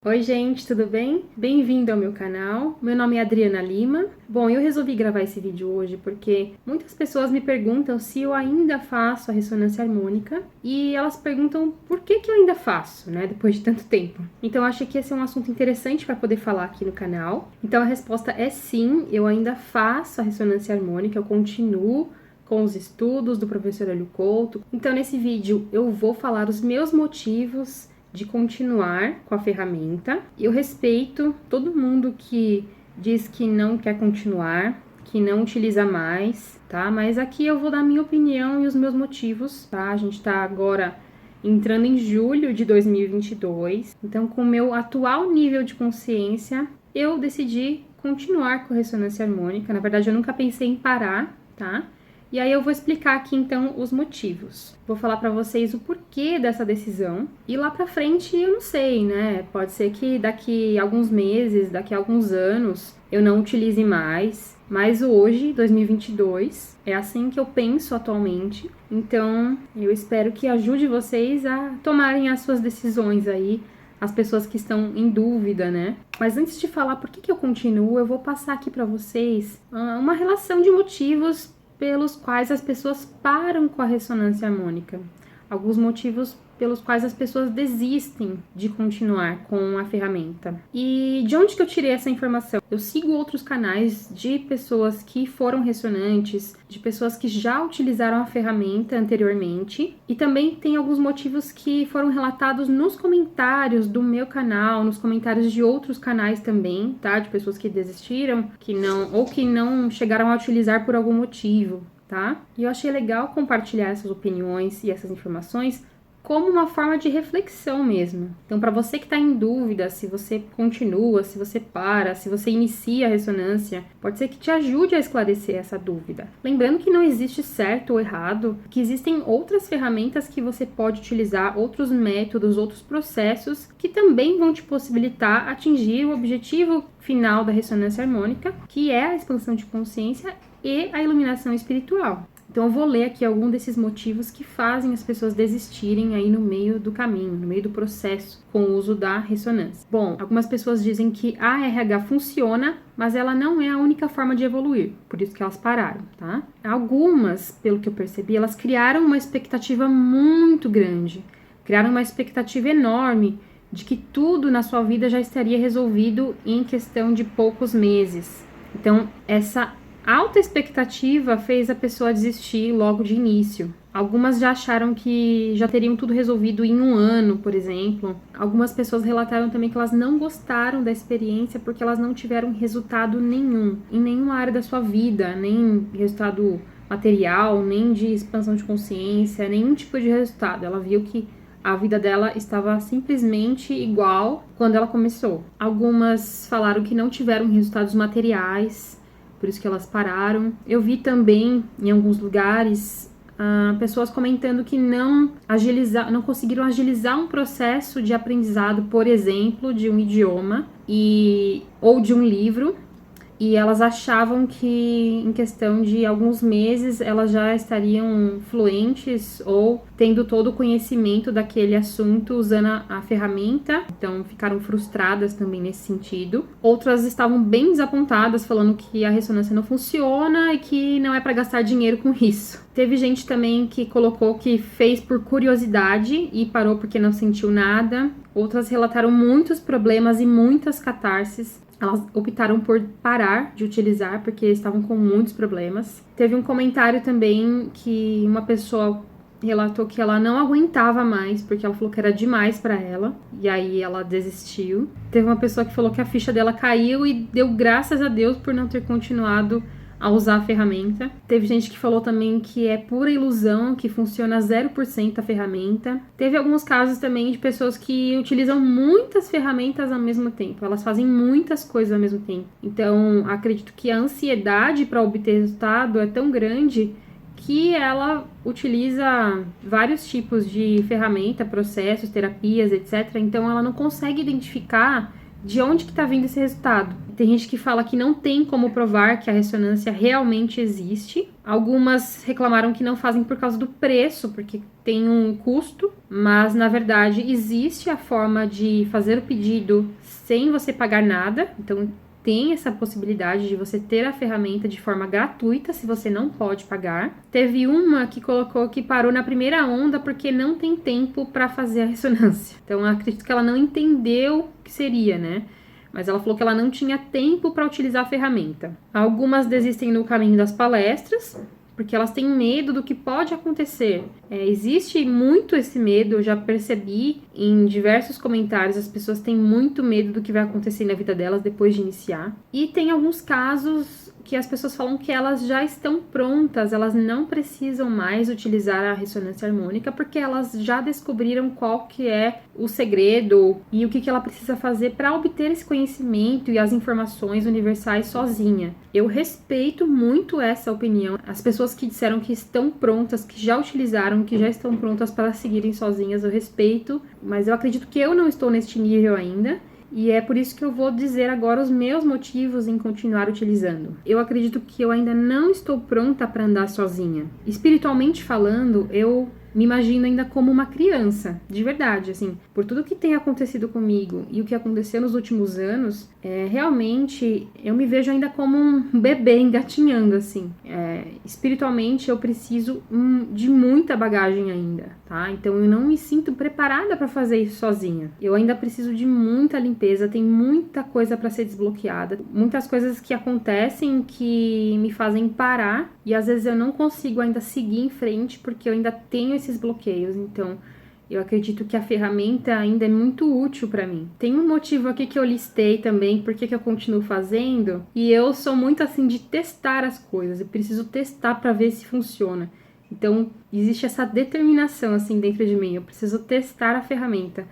Oi gente, tudo bem? Bem-vindo ao meu canal, meu nome é Adriana Lima. Bom, eu resolvi gravar esse vídeo hoje porque muitas pessoas me perguntam se eu ainda faço a ressonância harmônica e elas perguntam por que eu ainda faço, né, depois de tanto tempo. Então eu achei que ia ser um assunto interessante para poder falar aqui no canal. Então a resposta é sim, eu ainda faço a ressonância harmônica, eu continuo com os estudos do professor Hélio Couto. Então nesse vídeo eu vou falar os meus motivos de continuar com a ferramenta. Eu respeito todo mundo que diz que não quer continuar, que não utiliza mais, tá? Mas aqui eu vou dar a minha opinião e os meus motivos, tá? A gente tá agora entrando em julho de 2022, então com o meu atual nível de consciência, eu decidi continuar com a ressonância harmônica. Na verdade, eu nunca pensei em parar, tá? E aí eu vou explicar aqui então os motivos. Vou falar para vocês o porquê dessa decisão. E lá para frente eu não sei, né? Pode ser que daqui a alguns meses, daqui a alguns anos, eu não utilize mais. Mas hoje, 2022, é assim que eu penso atualmente. Então, eu espero que ajude vocês a tomarem as suas decisões aí, as pessoas que estão em dúvida, né? Mas antes de falar por que eu continuo, eu vou passar aqui para vocês uma relação de motivos pelos quais as pessoas param com a ressonância harmônica. Alguns motivos pelos quais as pessoas desistem de continuar com a ferramenta. E de onde que eu tirei essa informação? Eu sigo outros canais de pessoas que foram ressonantes, de pessoas que já utilizaram a ferramenta anteriormente, e também tem alguns motivos que foram relatados nos comentários do meu canal, nos comentários de outros canais também, tá? De pessoas que desistiram, que não chegaram a utilizar por algum motivo, tá? E eu achei legal compartilhar essas opiniões e essas informações como uma forma de reflexão mesmo. Então, para você que está em dúvida se você continua, se você para, se você inicia a ressonância, pode ser que te ajude a esclarecer essa dúvida. Lembrando que não existe certo ou errado, que existem outras ferramentas que você pode utilizar, outros métodos, outros processos que também vão te possibilitar atingir o objetivo final da ressonância harmônica, que é a expansão de consciência e a iluminação espiritual. Então eu vou ler aqui algum desses motivos que fazem as pessoas desistirem aí no meio do caminho, no meio do processo com o uso da ressonância. Bom, algumas pessoas dizem que a RH funciona, mas ela não é a única forma de evoluir, por isso que elas pararam, tá? Algumas, pelo que eu percebi, elas criaram uma expectativa muito grande, criaram uma expectativa enorme de que tudo na sua vida já estaria resolvido em questão de poucos meses. Então, essa alta expectativa fez a pessoa desistir logo de início. Algumas já acharam que já teriam tudo resolvido em um ano, por exemplo. Algumas pessoas relataram também que elas não gostaram da experiência porque elas não tiveram resultado nenhum, em nenhuma área da sua vida, nem resultado material, nem de expansão de consciência, nenhum tipo de resultado. Ela viu que a vida dela estava simplesmente igual quando ela começou. Algumas falaram que não tiveram resultados materiais, por isso que elas pararam. Eu vi também, em alguns lugares, pessoas comentando que não conseguiram agilizar um processo de aprendizado, por exemplo, de um idioma ou de um livro, e elas achavam que em questão de alguns meses elas já estariam fluentes ou tendo todo o conhecimento daquele assunto usando a ferramenta, então ficaram frustradas também nesse sentido. Outras estavam bem desapontadas, falando que a ressonância não funciona e que não é para gastar dinheiro com isso. Teve gente também que colocou que fez por curiosidade e parou porque não sentiu nada. Outras relataram muitos problemas e muitas catarses. Elas optaram por parar de utilizar porque estavam com muitos problemas. Teve um comentário também que uma pessoa relatou que ela não aguentava mais porque ela falou que era demais para ela e aí ela desistiu. Teve uma pessoa que falou que a ficha dela caiu e deu graças a Deus por não ter continuado a usar a ferramenta. Teve gente que falou também que é pura ilusão, que funciona 0% a ferramenta. Teve alguns casos também de pessoas que utilizam muitas ferramentas ao mesmo tempo. Elas fazem muitas coisas ao mesmo tempo. Então, acredito que a ansiedade para obter resultado é tão grande que ela utiliza vários tipos de ferramenta, processos, terapias, etc. Então, ela não consegue identificar de onde que está vindo esse resultado. Tem gente que fala que não tem como provar que a ressonância realmente existe. Algumas reclamaram que não fazem por causa do preço, porque tem um custo, mas na verdade existe a forma de fazer o pedido sem você pagar nada. Então tem essa possibilidade de você ter a ferramenta de forma gratuita, se você não pode pagar. Teve uma que colocou que parou na primeira onda porque não tem tempo para fazer a ressonância. Então eu acredito que ela não entendeu o que seria, né? Mas ela falou que ela não tinha tempo para utilizar a ferramenta. Algumas desistem no caminho das palestras, porque elas têm medo do que pode acontecer. Existe muito esse medo, eu já percebi em diversos comentários, as pessoas têm muito medo do que vai acontecer na vida delas depois de iniciar. E tem alguns casos que as pessoas falam que elas já estão prontas, elas não precisam mais utilizar a ressonância harmônica, porque elas já descobriram qual que é o segredo e o que ela precisa fazer para obter esse conhecimento e as informações universais sozinha. Eu respeito muito essa opinião. As pessoas que disseram que estão prontas, que já utilizaram, que já estão prontas para seguirem sozinhas, eu respeito, mas eu acredito que eu não estou neste nível ainda. E é por isso que eu vou dizer agora os meus motivos em continuar utilizando. Eu acredito que eu ainda não estou pronta para andar sozinha. Espiritualmente falando, eu me imagino ainda como uma criança, de verdade, assim, por tudo que tem acontecido comigo e o que aconteceu nos últimos anos, realmente eu me vejo ainda como um bebê engatinhando, assim. Espiritualmente eu preciso de muita bagagem ainda, tá? Então eu não me sinto preparada para fazer isso sozinha. Eu ainda preciso de muita limpeza, tem muita coisa para ser desbloqueada, muitas coisas que acontecem que me fazem parar e às vezes eu não consigo ainda seguir em frente porque eu ainda tenho esses bloqueios. Então eu acredito que a ferramenta ainda é muito útil para mim. Tem um motivo aqui que eu listei também, por que eu continuo fazendo, e eu sou muito assim de testar as coisas, eu preciso testar para ver se funciona. Então, existe essa determinação, assim, dentro de mim. Eu preciso testar a ferramenta.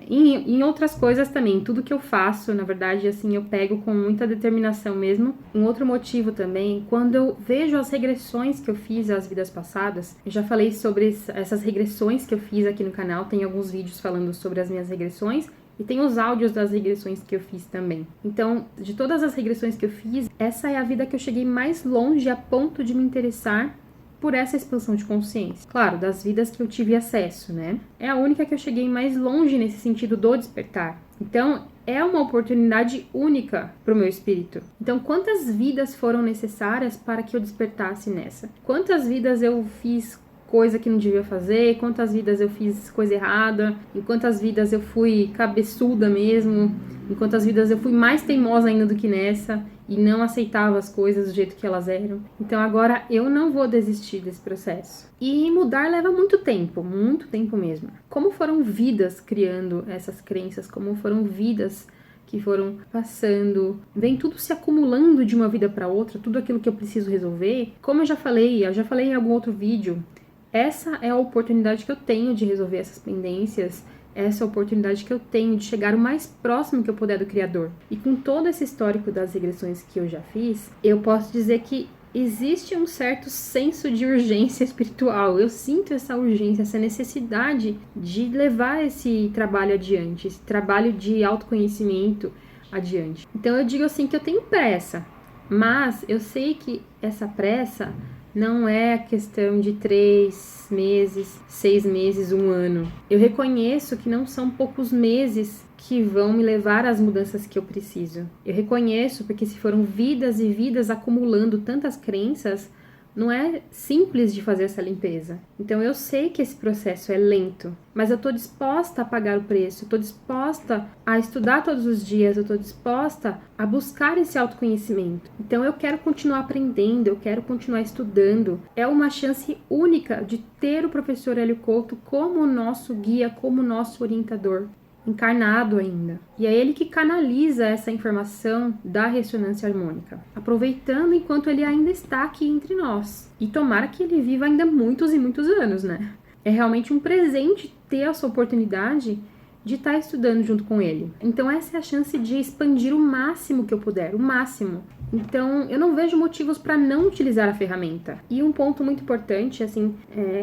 Em outras coisas também, tudo que eu faço, na verdade, assim, eu pego com muita determinação mesmo. Um outro motivo também, quando eu vejo as regressões que eu fiz às vidas passadas, eu já falei sobre essas regressões que eu fiz aqui no canal, tem alguns vídeos falando sobre as minhas regressões, e tem os áudios das regressões que eu fiz também. Então, de todas as regressões que eu fiz, essa é a vida que eu cheguei mais longe a ponto de me interessar por essa expansão de consciência. Claro, das vidas que eu tive acesso, né? É a única que eu cheguei mais longe nesse sentido do despertar. Então, é uma oportunidade única para o meu espírito. Então, quantas vidas foram necessárias para que eu despertasse nessa? Quantas vidas eu fiz coisa que não devia fazer, quantas vidas eu fiz coisa errada, em quantas vidas eu fui cabeçuda mesmo, em quantas vidas eu fui mais teimosa ainda do que nessa e não aceitava as coisas do jeito que elas eram. Então agora eu não vou desistir desse processo. E mudar leva muito tempo mesmo. Como foram vidas criando essas crenças, como foram vidas que foram passando, vem tudo se acumulando de uma vida para outra, tudo aquilo que eu preciso resolver. Como eu já falei em algum outro vídeo, essa é a oportunidade que eu tenho de resolver essas pendências, essa é a oportunidade que eu tenho de chegar o mais próximo que eu puder do Criador. E com todo esse histórico das regressões que eu já fiz, eu posso dizer que existe um certo senso de urgência espiritual. Eu sinto essa urgência, essa necessidade de levar esse trabalho adiante, esse trabalho de autoconhecimento adiante. Então eu digo assim que eu tenho pressa, mas eu sei que essa pressa não é a questão de 3 meses, 6 meses, 1 ano. Eu reconheço que não são poucos meses que vão me levar às mudanças que eu preciso. Eu reconheço porque se foram vidas e vidas acumulando tantas crenças, não é simples de fazer essa limpeza. Então eu sei que esse processo é lento, mas eu estou disposta a pagar o preço, eu estou disposta a estudar todos os dias, eu estou disposta a buscar esse autoconhecimento. Então eu quero continuar aprendendo, eu quero continuar estudando. É uma chance única de ter o professor Hélio Couto como nosso guia, como nosso orientador, encarnado ainda. E é ele que canaliza essa informação da ressonância harmônica, aproveitando enquanto ele ainda está aqui entre nós. E tomara que ele viva ainda muitos e muitos anos, né? É realmente um presente ter essa oportunidade de estar estudando junto com ele. Então essa é a chance de expandir o máximo que eu puder, o máximo. Então eu não vejo motivos para não utilizar a ferramenta. E um ponto muito importante, assim,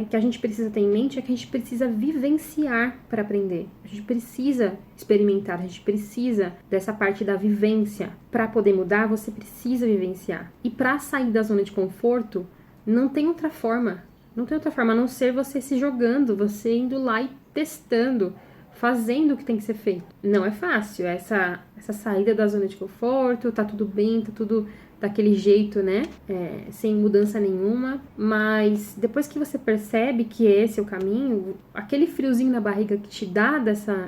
que a gente precisa ter em mente é que a gente precisa vivenciar para aprender. A gente precisa experimentar, a gente precisa dessa parte da vivência. Para poder mudar, você precisa vivenciar. E para sair da zona de conforto, Não tem outra forma. Não tem outra forma a não ser você se jogando, você indo lá e testando, fazendo o que tem que ser feito. Não é fácil, essa saída da zona de conforto, tá tudo bem, tá tudo daquele jeito, né? Sem mudança nenhuma. Mas depois que você percebe que esse é o caminho, aquele friozinho na barriga que te dá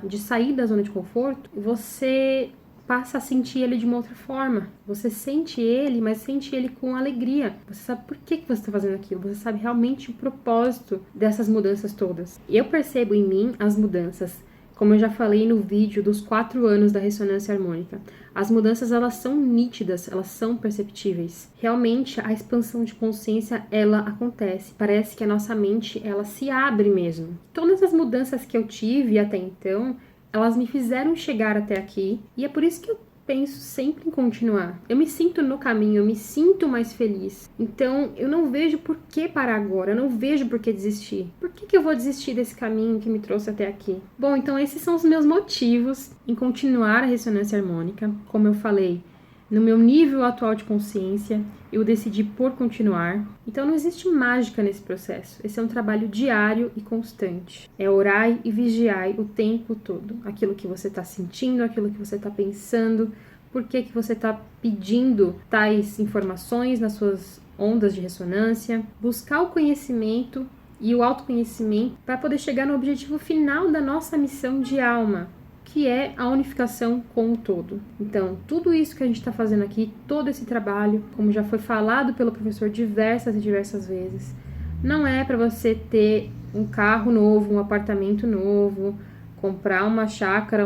de sair da zona de conforto, você passa a sentir ele de uma outra forma. Você sente ele, mas sente ele com alegria. Você sabe por que você está fazendo aquilo. Você sabe realmente o propósito dessas mudanças todas. E eu percebo em mim as mudanças. Como eu já falei no vídeo dos 4 anos da ressonância harmônica. As mudanças, elas são nítidas, elas são perceptíveis. Realmente, a expansão de consciência, ela acontece. Parece que a nossa mente, ela se abre mesmo. Todas as mudanças que eu tive até então, elas me fizeram chegar até aqui, e é por isso que eu penso sempre em continuar. Eu me sinto no caminho, eu me sinto mais feliz. Então, eu não vejo por que parar agora, eu não vejo por que desistir. Por que eu vou desistir desse caminho que me trouxe até aqui? Bom, então esses são os meus motivos em continuar a ressonância harmônica. Como eu falei, no meu nível atual de consciência, eu decidi por continuar. Então não existe mágica nesse processo. Esse é um trabalho diário e constante. É orai e vigiai o tempo todo. Aquilo que você está sentindo, aquilo que você está pensando, por que você está pedindo tais informações nas suas ondas de ressonância. Buscar o conhecimento e o autoconhecimento para poder chegar no objetivo final da nossa missão de alma, que é a unificação com o todo. Então, tudo isso que a gente está fazendo aqui, todo esse trabalho, como já foi falado pelo professor diversas e diversas vezes, não é para você ter um carro novo, um apartamento novo, comprar uma chácara,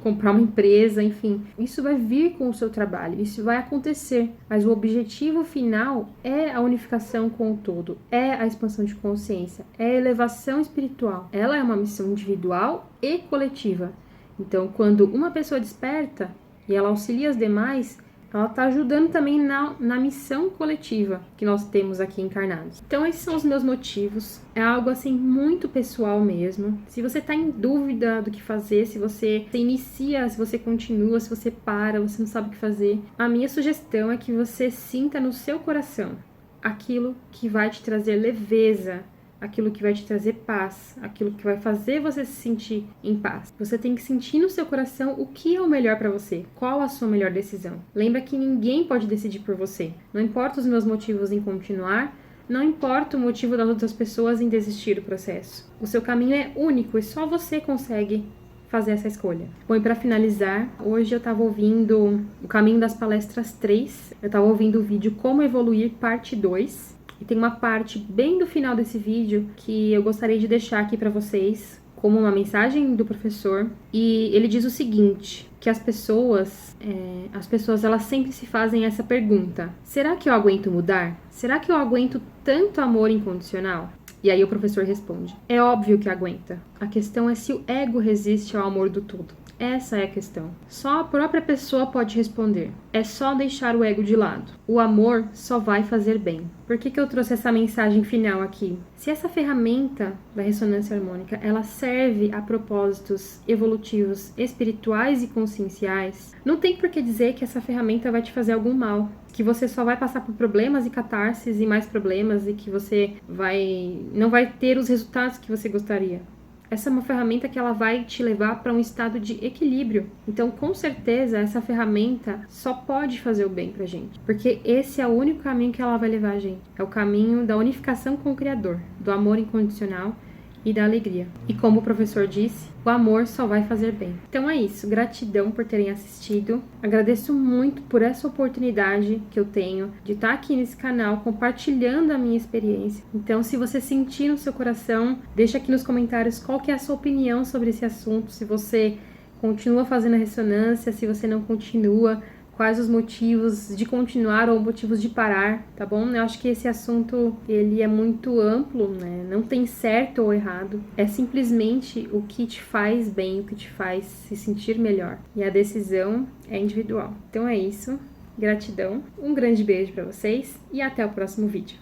comprar uma empresa, enfim. Isso vai vir com o seu trabalho, isso vai acontecer. Mas o objetivo final é a unificação com o todo, é a expansão de consciência, é a elevação espiritual. Ela é uma missão individual e coletiva. Então, quando uma pessoa desperta e ela auxilia as demais, ela está ajudando também na missão coletiva que nós temos aqui encarnados. Então, esses são os meus motivos. É algo, assim, muito pessoal mesmo. Se você está em dúvida do que fazer, se você inicia, se você continua, se você para, você não sabe o que fazer, a minha sugestão é que você sinta no seu coração aquilo que vai te trazer leveza, aquilo que vai te trazer paz, aquilo que vai fazer você se sentir em paz. Você tem que sentir no seu coração o que é o melhor para você, qual a sua melhor decisão. Lembra que ninguém pode decidir por você. Não importa os meus motivos em continuar, não importa o motivo das outras pessoas em desistir do processo. O seu caminho é único e só você consegue fazer essa escolha. Bom, e para finalizar, hoje eu estava ouvindo o Caminho das Palestras 3, eu estava ouvindo o vídeo Como Evoluir, parte 2, e tem uma parte bem do final desse vídeo que eu gostaria de deixar aqui para vocês como uma mensagem do professor. E ele diz o seguinte, que as pessoas elas sempre se fazem essa pergunta: será que eu aguento mudar? Será que eu aguento tanto amor incondicional? E aí o professor responde: é óbvio que aguenta. A questão é se o ego resiste ao amor do todo. Essa é a questão. Só a própria pessoa pode responder. É só deixar o ego de lado. O amor só vai fazer bem. Por que eu trouxe essa mensagem final aqui? Se essa ferramenta da ressonância harmônica, ela serve a propósitos evolutivos, espirituais e conscienciais, não tem por que dizer que essa ferramenta vai te fazer algum mal. Que você só vai passar por problemas e catarses e mais problemas e que você não vai ter os resultados que você gostaria. Essa é uma ferramenta que ela vai te levar para um estado de equilíbrio. Então, com certeza, essa ferramenta só pode fazer o bem pra gente. Porque esse é o único caminho que ela vai levar a gente. É o caminho da unificação com o Criador, do amor incondicional e da alegria. E como o professor disse, o amor só vai fazer bem. Então é isso, gratidão por terem assistido. Agradeço muito por essa oportunidade que eu tenho de estar aqui nesse canal compartilhando a minha experiência. Então, se você sentir no seu coração, deixa aqui nos comentários qual que é a sua opinião sobre esse assunto, se você continua fazendo a ressonância, se você não continua, quais os motivos de continuar ou motivos de parar, tá bom? Eu acho que esse assunto, ele é muito amplo, né? Não tem certo ou errado. É simplesmente o que te faz bem, o que te faz se sentir melhor. E a decisão é individual. Então é isso. Gratidão. Um grande beijo pra vocês e até o próximo vídeo.